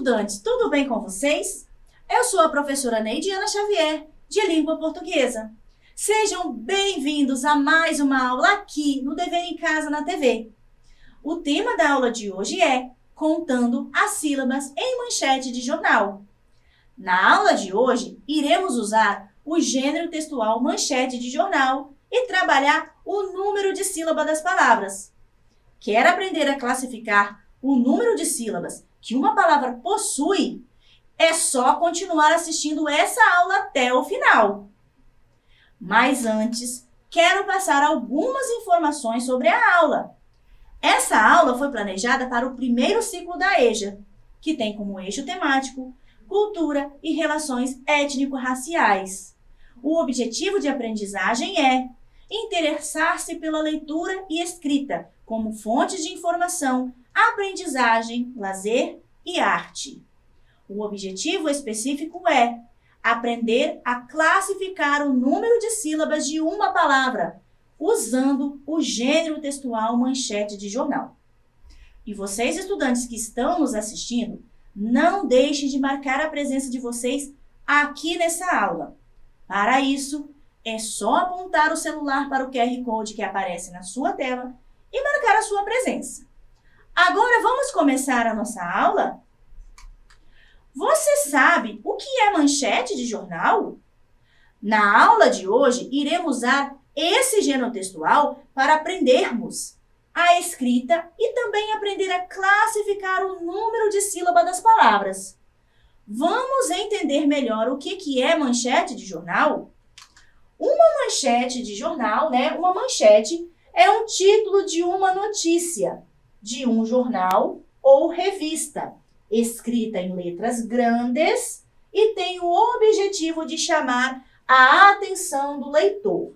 estudantes, tudo bem com vocês? Eu sou a professora Neidiana Xavier, de Língua Portuguesa. Sejam bem-vindos a mais uma aula aqui no Dever em Casa na TV. O tema da aula de hoje é Contando as sílabas em manchete de jornal. Na aula de hoje, iremos usar o gênero textual manchete de jornal e trabalhar o número de sílabas das palavras. Quer aprender a classificar o número de sílabas que uma palavra possui? É só continuar assistindo essa aula até o final. Mas antes, quero passar algumas informações sobre a aula. Essa aula foi planejada para o primeiro ciclo da EJA, que tem como eixo temático cultura e relações étnico-raciais. O objetivo de aprendizagem é interessar-se pela leitura e escrita como fontes de informação, aprendizagem, lazer e arte. O objetivo específico é aprender a classificar o número de sílabas de uma palavra, usando o gênero textual manchete de jornal. E vocês, estudantes que estão nos assistindo, não deixem de marcar a presença de vocês aqui nessa aula. Para isso, é só apontar o celular para o QR Code que aparece na sua tela e marcar a sua presença. Agora vamos começar a nossa aula? Você sabe o que é manchete de jornal? Na aula de hoje, iremos usar esse gênero textual para aprendermos a escrita e também aprender a classificar o número de sílabas das palavras. Vamos entender melhor o que é manchete de jornal? Uma manchete de jornal, uma manchete é um título de uma notícia, de um jornal ou revista, escrita em letras grandes e tem o objetivo de chamar a atenção do leitor.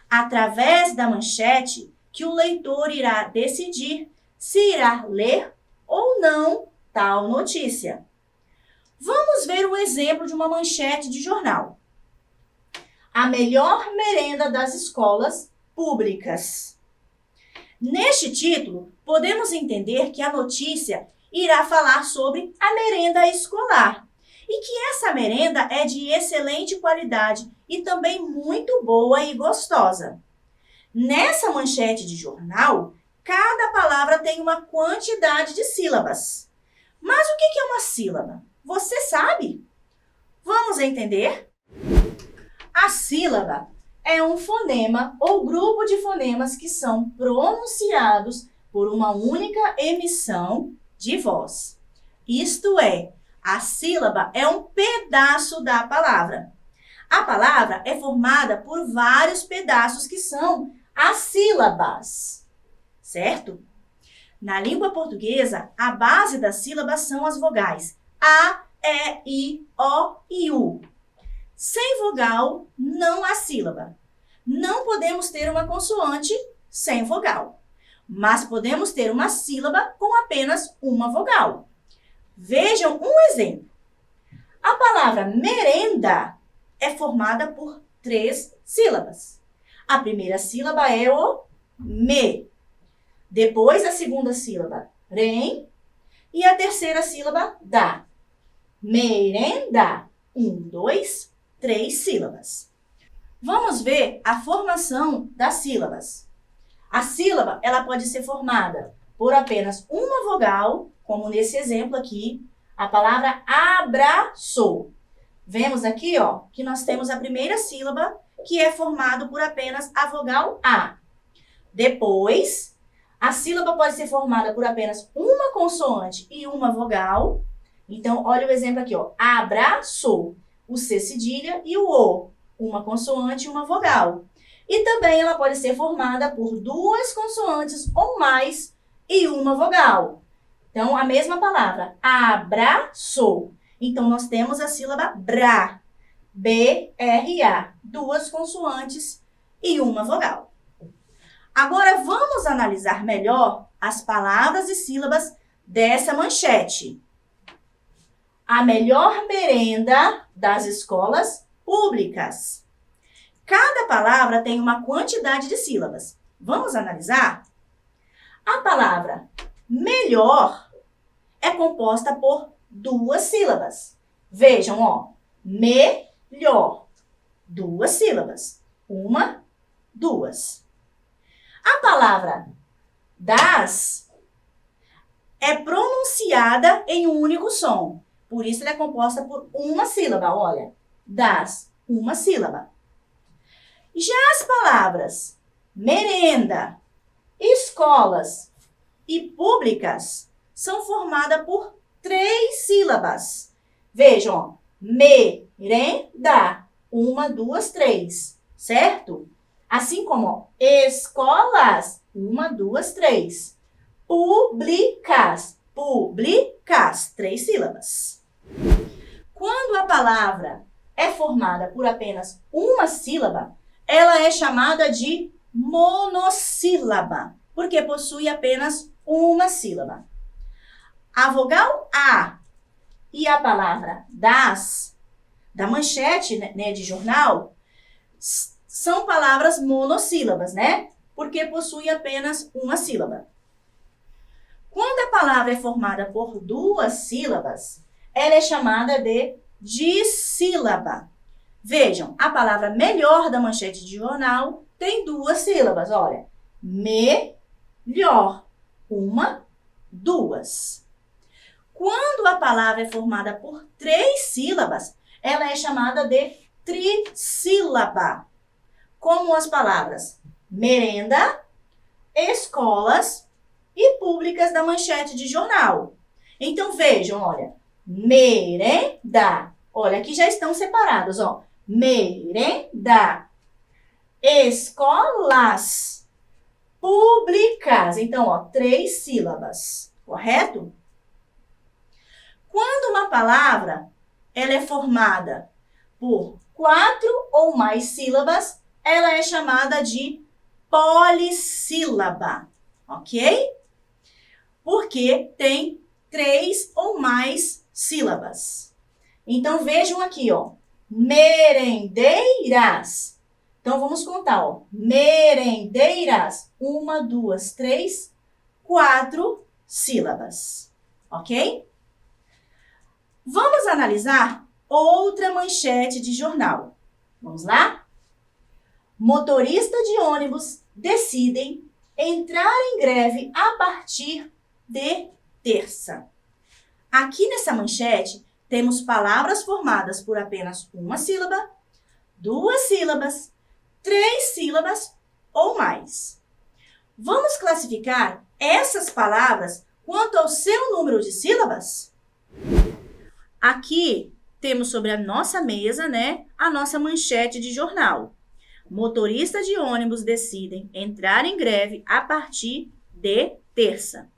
Através da manchete, que o leitor irá decidir se irá ler ou não tal notícia. Vamos ver um exemplo de uma manchete de jornal. A melhor merenda das escolas públicas. Neste título, podemos entender que a notícia irá falar sobre a merenda escolar e que essa merenda é de excelente qualidade e também muito boa e gostosa. Nessa manchete de jornal, cada palavra tem uma quantidade de sílabas. Mas o que é uma sílaba? Você sabe? Vamos entender? A sílaba é um fonema ou grupo de fonemas que são pronunciados por uma única emissão de voz. Isto é, a sílaba é um pedaço da palavra. A palavra é formada por vários pedaços que são as sílabas, certo? Na língua portuguesa, a base das sílabas são as vogais A, E, I, O e U. Sem vogal, não há sílaba. Não podemos ter uma consoante sem vogal, mas podemos ter uma sílaba com apenas uma vogal. Vejam um exemplo. A palavra merenda é formada por 3 sílabas. A primeira sílaba é o me. Depois a segunda sílaba, rem. E a terceira sílaba, da. Merenda. 1, 2, 3 sílabas. Vamos ver a formação das sílabas. A sílaba, ela pode ser formada por apenas uma vogal, como nesse exemplo aqui, a palavra abraçou. Vemos aqui, que nós temos a primeira sílaba, que é formada por apenas a vogal A. Depois, a sílaba pode ser formada por apenas uma consoante e uma vogal. Então, olha o exemplo aqui, abraçou. O C cedilha e o O, uma consoante e uma vogal. E também ela pode ser formada por 2 consoantes ou mais e uma vogal. Então, a mesma palavra, abraçou. Então, nós temos a sílaba bra, B-R-A, 2 consoantes e uma vogal. Agora, vamos analisar melhor as palavras e sílabas dessa manchete. A melhor merenda das escolas públicas. Cada palavra tem uma quantidade de sílabas. Vamos analisar? A palavra melhor é composta por duas sílabas. Vejam, ó. Melhor. Duas sílabas. Uma, duas. A palavra das é pronunciada em um único som. Por isso, ela é composta por uma sílaba. Olha, das, uma sílaba. Já as palavras merenda, escolas e públicas são formadas por três sílabas. Vejam, ó, merenda, uma, duas, três, certo? Assim como ó, escolas, uma, duas, três. Públicas, públicas, três sílabas. Quando a palavra é formada por apenas uma sílaba, ela é chamada de monossílaba, porque possui apenas uma sílaba. A vogal A e a palavra das, da manchete, né, de jornal, são palavras monossílabas, né? Porque possui apenas uma sílaba. Quando a palavra é formada por duas sílabas, ela é chamada de dissílaba. Vejam, a palavra melhor da manchete de jornal tem duas sílabas, olha. Melhor. Uma, duas. Quando a palavra é formada por três sílabas, ela é chamada de trissílaba. Como as palavras merenda, escolas e públicas da manchete de jornal. Então, vejam, olha. Merenda. Olha, aqui já estão separados, ó. Merenda. Escolas públicas. Então, ó, três sílabas, correto? Quando uma palavra ela é formada por quatro ou mais sílabas, ela é chamada de polissílaba, ok? Porque tem três ou mais sílabas. Então, vejam aqui, ó. Merendeiras. Então, vamos contar, ó. Merendeiras. Uma, duas, três, quatro sílabas. Ok? Vamos analisar outra manchete de jornal. Vamos lá? Motorista de ônibus decidem entrar em greve a partir de terça. Aqui nessa manchete, temos palavras formadas por apenas uma sílaba, duas sílabas, três sílabas ou mais. Vamos classificar essas palavras quanto ao seu número de sílabas? Aqui temos sobre a nossa mesa, né, a nossa manchete de jornal. Motoristas de ônibus decidem entrar em greve a partir de terça.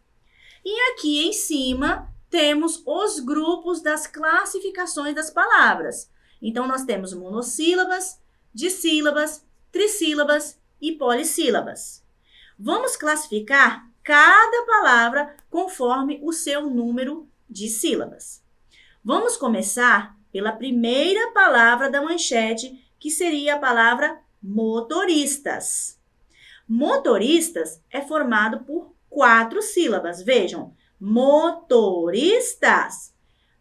E aqui em cima temos os grupos das classificações das palavras. Então, nós temos monossílabas, dissílabas, trissílabas e polissílabas. Vamos classificar cada palavra conforme o seu número de sílabas. Vamos começar pela primeira palavra da manchete, que seria a palavra motoristas. Motoristas é formado por quatro sílabas. Vejam, motoristas,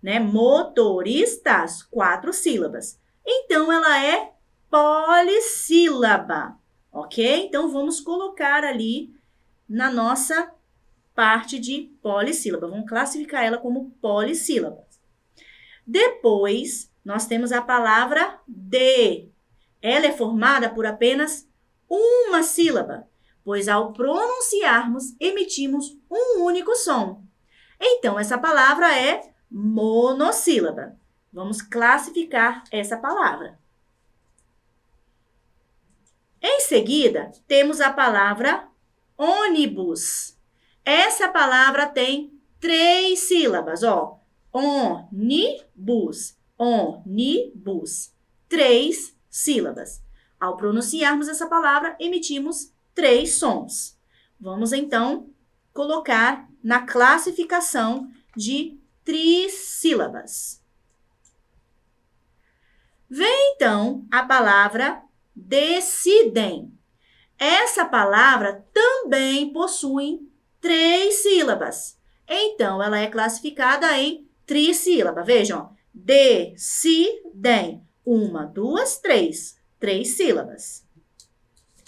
né? Motoristas, quatro sílabas. Então, ela é polissílaba, ok? Então, vamos colocar ali na nossa parte de polissílaba. Vamos classificar ela como polissílaba. Depois, nós temos a palavra de. Ela é formada por apenas uma sílaba, pois ao pronunciarmos, emitimos um único som. Então, essa palavra é monossílaba. Vamos classificar essa palavra. Em seguida, temos a palavra ônibus. Essa palavra tem três sílabas, ó. Ônibus, ônibus. Três sílabas. Ao pronunciarmos essa palavra, emitimos três sons. Vamos, então, colocar na classificação de trissílabas. Vem, então, a palavra decidem. Essa palavra também possui três sílabas. Então, ela é classificada em trissílaba. Vejam, ó. Decidem. 1, 2, 3. 3 sílabas.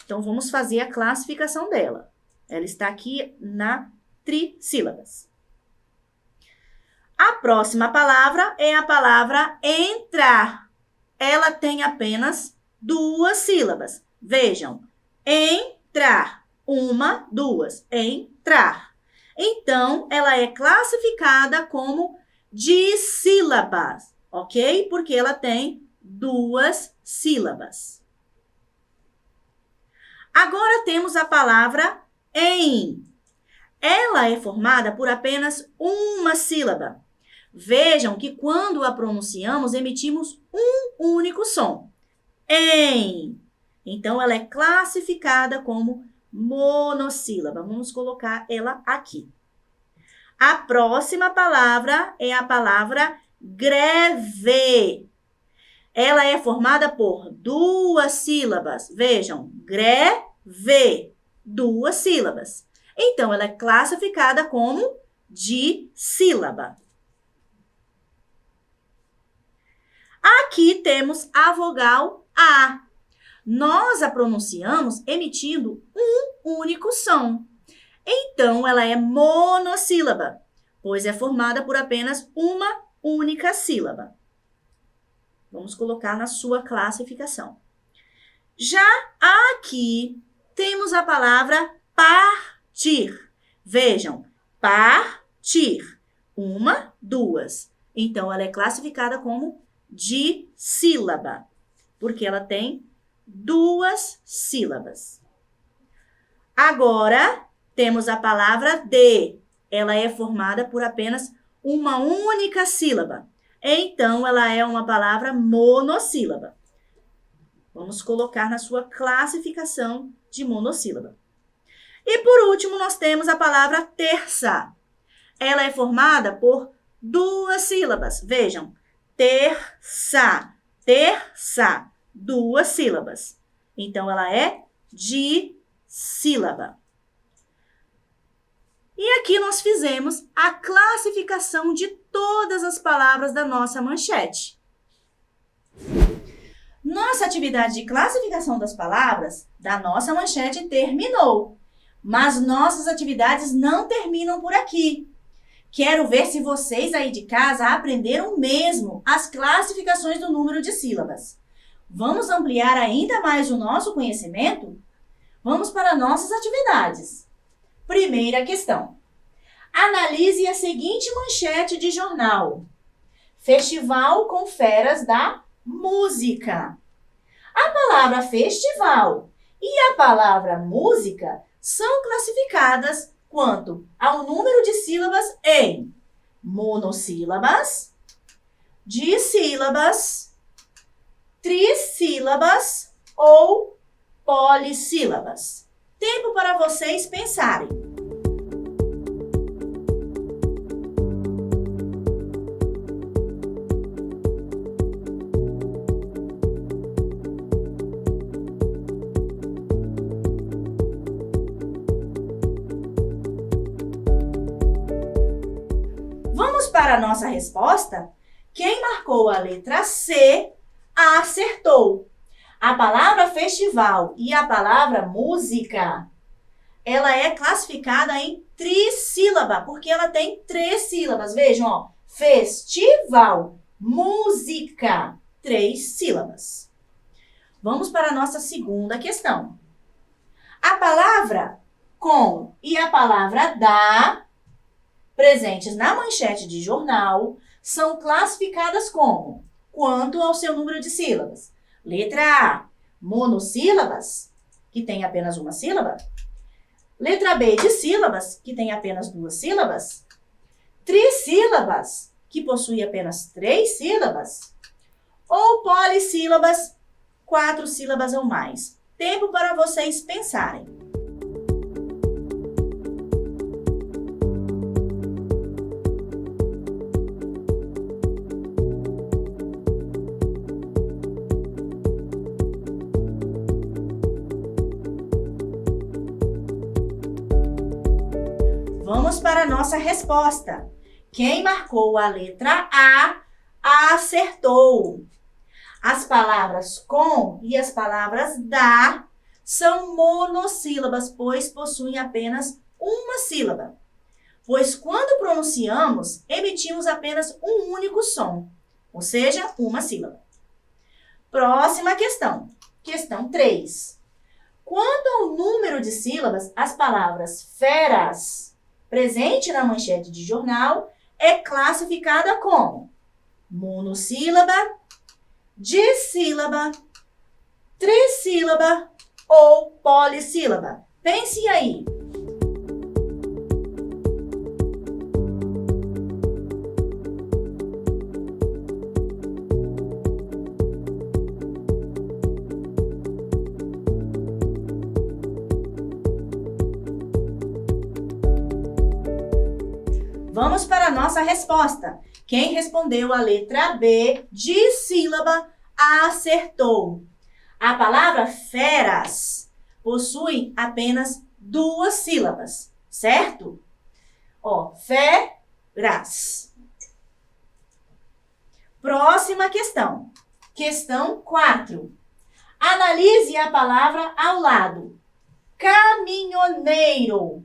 Então, vamos fazer a classificação dela. Ela está aqui na trissílabas. A próxima palavra é a palavra entrar. Ela tem apenas 2 sílabas. Vejam, entrar. 1, 2, entrar. Então, ela é classificada como dissílabas, ok? Porque ela tem 2 sílabas. Agora temos a palavra em. Ela é formada por apenas uma sílaba. Vejam que quando a pronunciamos, emitimos um único som. Em. Então, ela é classificada como monossílaba. Vamos colocar ela aqui. A próxima palavra é a palavra greve. Ela é formada por 2 sílabas. Vejam, greve, 2 sílabas. Então, ela é classificada como dissílaba. Aqui temos a vogal A. Nós a pronunciamos emitindo um único som. Então, ela é monossílaba, pois é formada por apenas uma única sílaba. Vamos colocar na sua classificação. Já aqui temos a palavra partir. Vejam, partir. 1, 2. Então, ela é classificada como dissílaba, porque ela tem 2 sílabas. Agora, temos a palavra de. Ela é formada por apenas uma única sílaba. Então, ela é uma palavra monossílaba. Vamos colocar na sua classificação de monossílaba. E por último, nós temos a palavra terça. Ela é formada por 2 sílabas. Vejam, terça, terça, 2 sílabas. Então, ela é dissílaba. E aqui nós fizemos a classificação de todas as palavras da nossa manchete. Nossa atividade de classificação das palavras da nossa manchete terminou. Mas nossas atividades não terminam por aqui. Quero ver se vocês aí de casa aprenderam mesmo as classificações do número de sílabas. Vamos ampliar ainda mais o nosso conhecimento? Vamos para nossas atividades. Primeira questão. Analise a seguinte manchete de jornal. Festival com feras da música. A palavra festival e a palavra música são classificadas quanto ao número de sílabas em monossílabas, dissílabas, trissílabas ou polissílabas. Tempo para vocês pensarem. Vamos para a nossa resposta? Quem marcou a letra C acertou. A palavra festival e a palavra música, ela é classificada em trissílaba, porque ela tem 3 sílabas. Vejam, ó, festival, música, 3 sílabas. Vamos para a nossa segunda questão. A palavra com e a palavra da, presentes na manchete de jornal, são classificadas como? Quanto ao seu número de sílabas? Letra A, monossílabas, que tem apenas uma sílaba. Letra B, dissílabas, que tem apenas 2 sílabas. Trissílabas, que possui apenas 3 sílabas. Ou polissílabas, 4 sílabas ou mais. Tempo para vocês pensarem. Vamos para a nossa resposta. Quem marcou a letra A acertou. As palavras com e as palavras da são monossílabas, pois possuem apenas uma sílaba. Pois quando pronunciamos, emitimos apenas um único som, ou seja, uma sílaba. Próxima questão. Questão 3. Quanto ao número de sílabas, as palavras feras, presente na manchete de jornal, é classificada como monossílaba, dissílaba, trissílaba ou polissílaba. Pense aí. Vamos para a nossa resposta. Quem respondeu a letra B, dissílaba, acertou. A palavra feras possui apenas duas sílabas, certo? Ó, feras. Próxima questão. Questão 4. Analise a palavra ao lado. Caminhoneiro.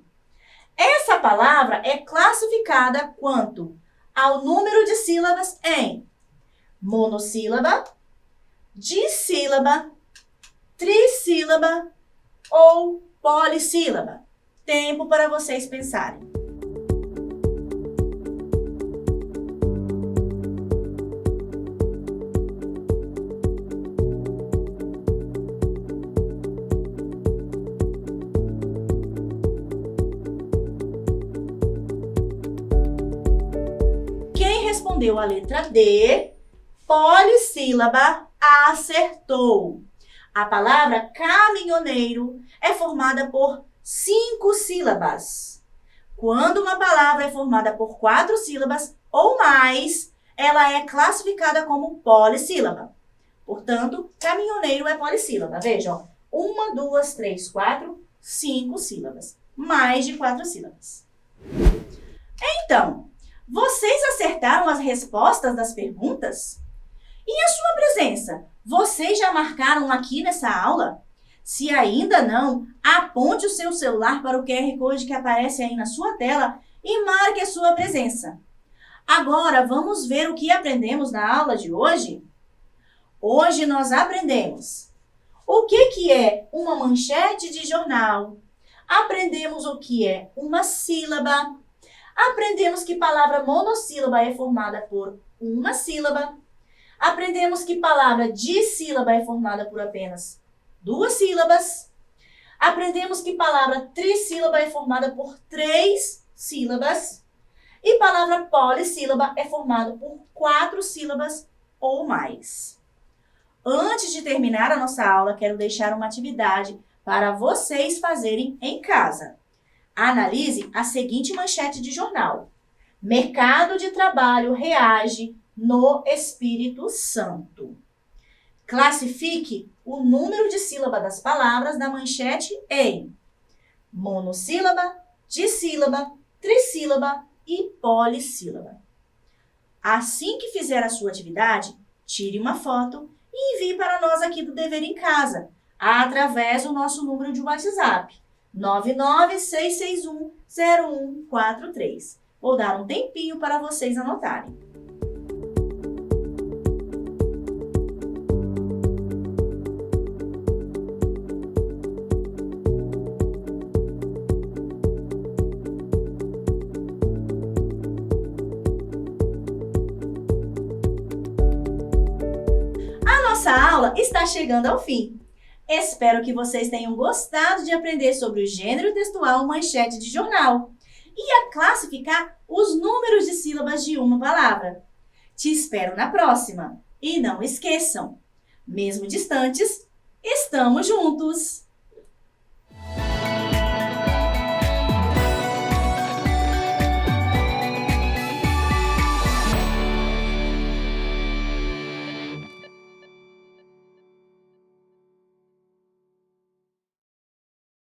Essa palavra é classificada quanto ao número de sílabas em monossílaba, dissílaba, trissílaba ou polissílaba. Tempo para vocês pensarem. Respondeu a letra D, polissílaba, acertou. A palavra caminhoneiro é formada por 5 sílabas. Quando uma palavra é formada por 4 sílabas ou mais, ela é classificada como polissílaba. Portanto, caminhoneiro é polissílaba. Veja, ó, 1, 2, 3, 4, 5 sílabas. Mais de 4 sílabas. Então, vocês acertaram as respostas das perguntas? E a sua presença? Vocês já marcaram aqui nessa aula? Se ainda não, aponte o seu celular para o QR Code que aparece aí na sua tela e marque a sua presença. Agora, vamos ver o que aprendemos na aula de hoje? Hoje nós aprendemos o que é uma manchete de jornal. Aprendemos o que é uma sílaba. Aprendemos que palavra monossílaba é formada por uma sílaba. Aprendemos que palavra dissílaba é formada por apenas 2 sílabas. Aprendemos que palavra trissílaba é formada por 3 sílabas. E palavra polissílaba é formada por 4 sílabas ou mais. Antes de terminar a nossa aula, quero deixar uma atividade para vocês fazerem em casa. Analise a seguinte manchete de jornal. Mercado de trabalho reage no Espírito Santo. Classifique o número de sílabas das palavras da manchete em monossílaba, dissílaba, trissílaba e polissílaba. Assim que fizer a sua atividade, tire uma foto e envie para nós aqui do Dever em Casa, através do nosso número de WhatsApp. 996610143. Vou dar um tempinho para vocês anotarem. A nossa aula está chegando ao fim. Espero que vocês tenham gostado de aprender sobre o gênero textual manchete de jornal e a classificar os números de sílabas de uma palavra. Te espero na próxima. E não esqueçam, mesmo distantes, estamos juntos!